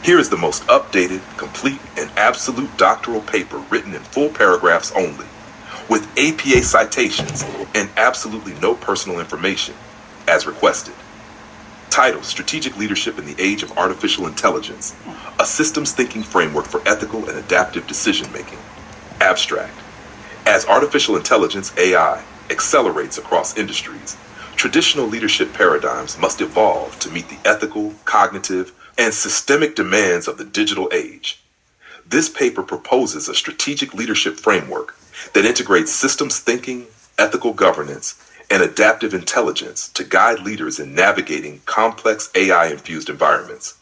Here is the most updated, complete, and absolute doctoral paper written in full paragraphs only, with APA citations and absolutely no personal information, as requested. Title: Strategic Leadership in the Age of Artificial Intelligence, a Systems Thinking Framework for Ethical and Adaptive Decision-Making. Abstract: As artificial intelligence, AI, accelerates across industries, traditional leadership paradigms must evolve to meet the ethical, cognitive, and systemic demands of the digital age. This paper proposes a strategic leadership framework that integrates systems thinking, ethical governance, and adaptive intelligence to guide leaders in navigating complex AI-infused environments.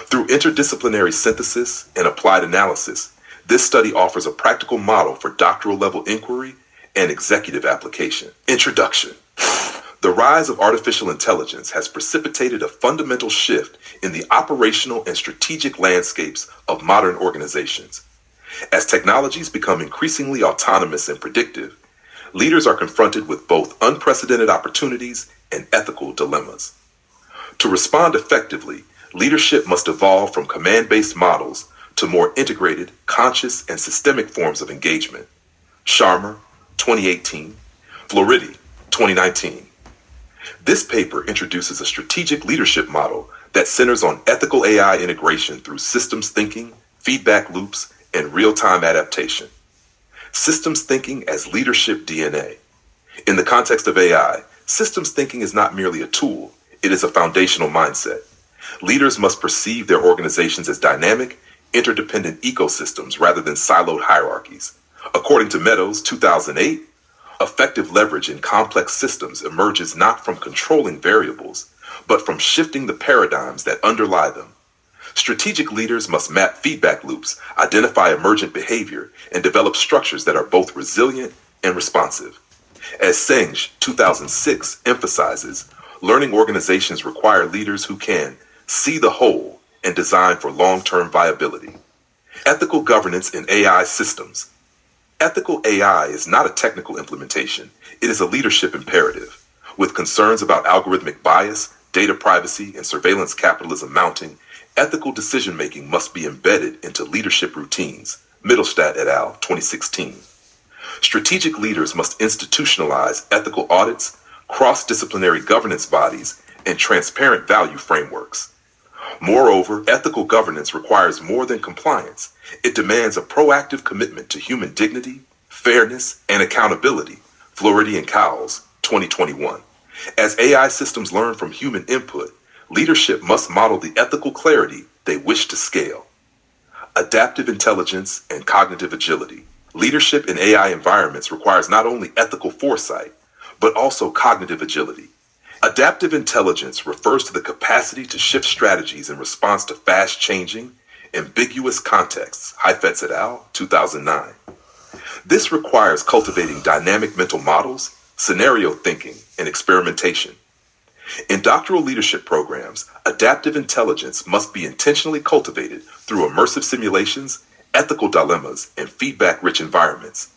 Through interdisciplinary synthesis and applied analysis, this study offers a practical model for doctoral level inquiry and executive application. Introduction. The rise of artificial intelligence has precipitated a fundamental shift in the operational and strategic landscapes of modern organizations. As technologies become increasingly autonomous and predictive, leaders are confronted with both unprecedented opportunities and ethical dilemmas. To respond effectively, leadership must evolve from command-based models to more integrated, conscious, and systemic forms of engagement. Sharma, 2018, Floridi, 2019. This paper introduces a strategic leadership model that centers on ethical AI integration through systems thinking, feedback loops, and real-time adaptation. Systems thinking as leadership DNA. In the context of AI, systems thinking is not merely a tool, it is a foundational mindset. Leaders must perceive their organizations as dynamic, interdependent ecosystems rather than siloed hierarchies. According to Meadows, 2008, effective leverage in complex systems emerges not from controlling variables, but from shifting the paradigms that underlie them. Strategic leaders must map feedback loops, identify emergent behavior, and develop structures that are both resilient and responsive. As Senge, 2006, emphasizes, learning organizations require leaders who can see the whole and design for long-term viability. Ethical governance in AI systems. Ethical AI is not a technical implementation, it is a leadership imperative. With concerns about algorithmic bias, data privacy, and surveillance capitalism mounting, ethical decision-making must be embedded into leadership routines. Mittelstadt et al., 2016. Strategic leaders must institutionalize ethical audits, cross-disciplinary governance bodies, and transparent value frameworks. Moreover, ethical governance requires more than compliance. It demands a proactive commitment to human dignity, fairness, and accountability. Floridi and Cowles, 2021. As AI systems learn from human input, leadership must model the ethical clarity they wish to scale. Adaptive intelligence and cognitive agility. Leadership in AI environments requires not only ethical foresight, but also cognitive agility. Adaptive intelligence refers to the capacity to shift strategies in response to fast-changing, ambiguous contexts. Heifetz et al., 2009. This requires cultivating dynamic mental models, scenario thinking, and experimentation. In doctoral leadership programs, adaptive intelligence must be intentionally cultivated through immersive simulations, ethical dilemmas, and feedback-rich environments.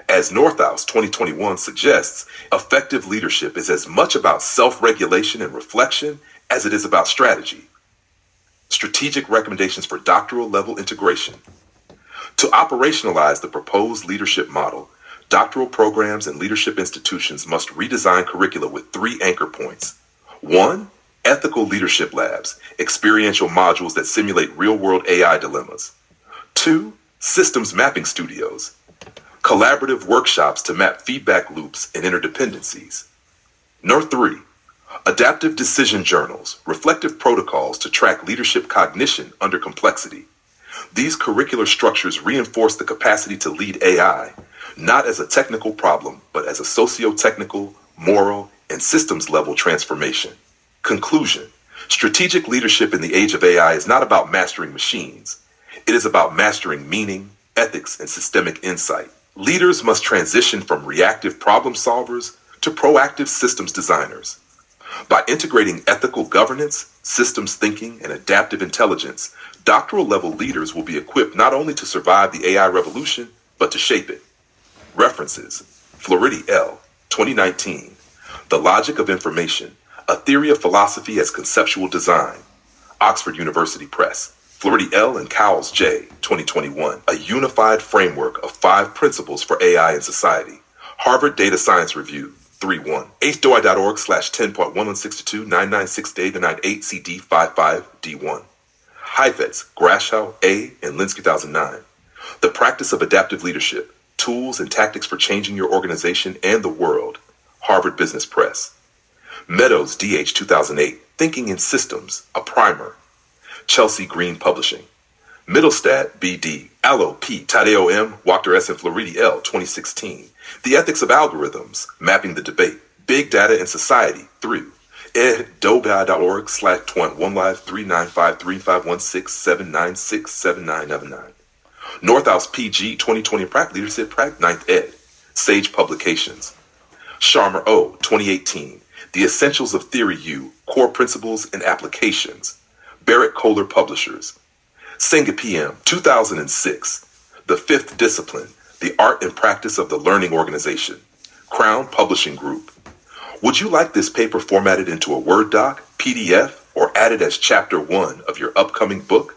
As Northaus 2021 suggests, effective leadership is as much about self-regulation and reflection as it is about strategy. Strategic recommendations for doctoral level integration. To operationalize the proposed leadership model, doctoral programs and leadership institutions must redesign curricula with 3 anchor points. 1. Ethical leadership labs, experiential modules that simulate real-world AI dilemmas. 2. Systems mapping studios, collaborative workshops to map feedback loops and interdependencies. 3. Adaptive decision journals, reflective protocols to track leadership cognition under complexity. These curricular structures reinforce the capacity to lead AI, not as a technical problem, but as a socio-technical, moral, and systems-level transformation. Conclusion: strategic leadership in the age of AI is not about mastering machines. It is about mastering meaning, ethics, and systemic insight. Leaders must transition from reactive problem solvers to proactive systems designers. By integrating ethical governance, systems thinking, and adaptive intelligence, doctoral level leaders will be equipped not only to survive the AI revolution, but to shape it. References: Floridi L., 2019. The Logic of Information, A Theory of Philosophy as Conceptual Design. Oxford University Press. Flirty L. and Cowles J. 2021. A Unified Framework of 5 Principles for AI in Society. Harvard Data Science Review 3.1. HDOI.org/10.11629998CD55D1. Heifetz, Grashow, A., and Linsky 2009. The Practice of Adaptive Leadership, Tools and Tactics for Changing Your Organization and the World. Harvard Business Press. Meadows, D.H. 2008. Thinking in Systems, a Primer. Chelsea Green Publishing. Middlestad, B.D. Allo, P. Tadeo M. Wachter S. and Floridi L. 2016. The Ethics of Algorithms, Mapping the Debate. Big Data in Society, through ed.dobai.org/1live39535167967967999. Northouse PG 2020 Practice Leadership Practice 9th ed. Sage Publications. Sharma O. 2018. The Essentials of Theory U, Core Principles and Applications. Barrett Kohler Publishers. Senga PM 2006. The Fifth Discipline, The Art and Practice of the Learning Organization. Crown Publishing Group. Would you like this paper formatted into a Word doc, PDF, or added as Chapter 1 of your upcoming book?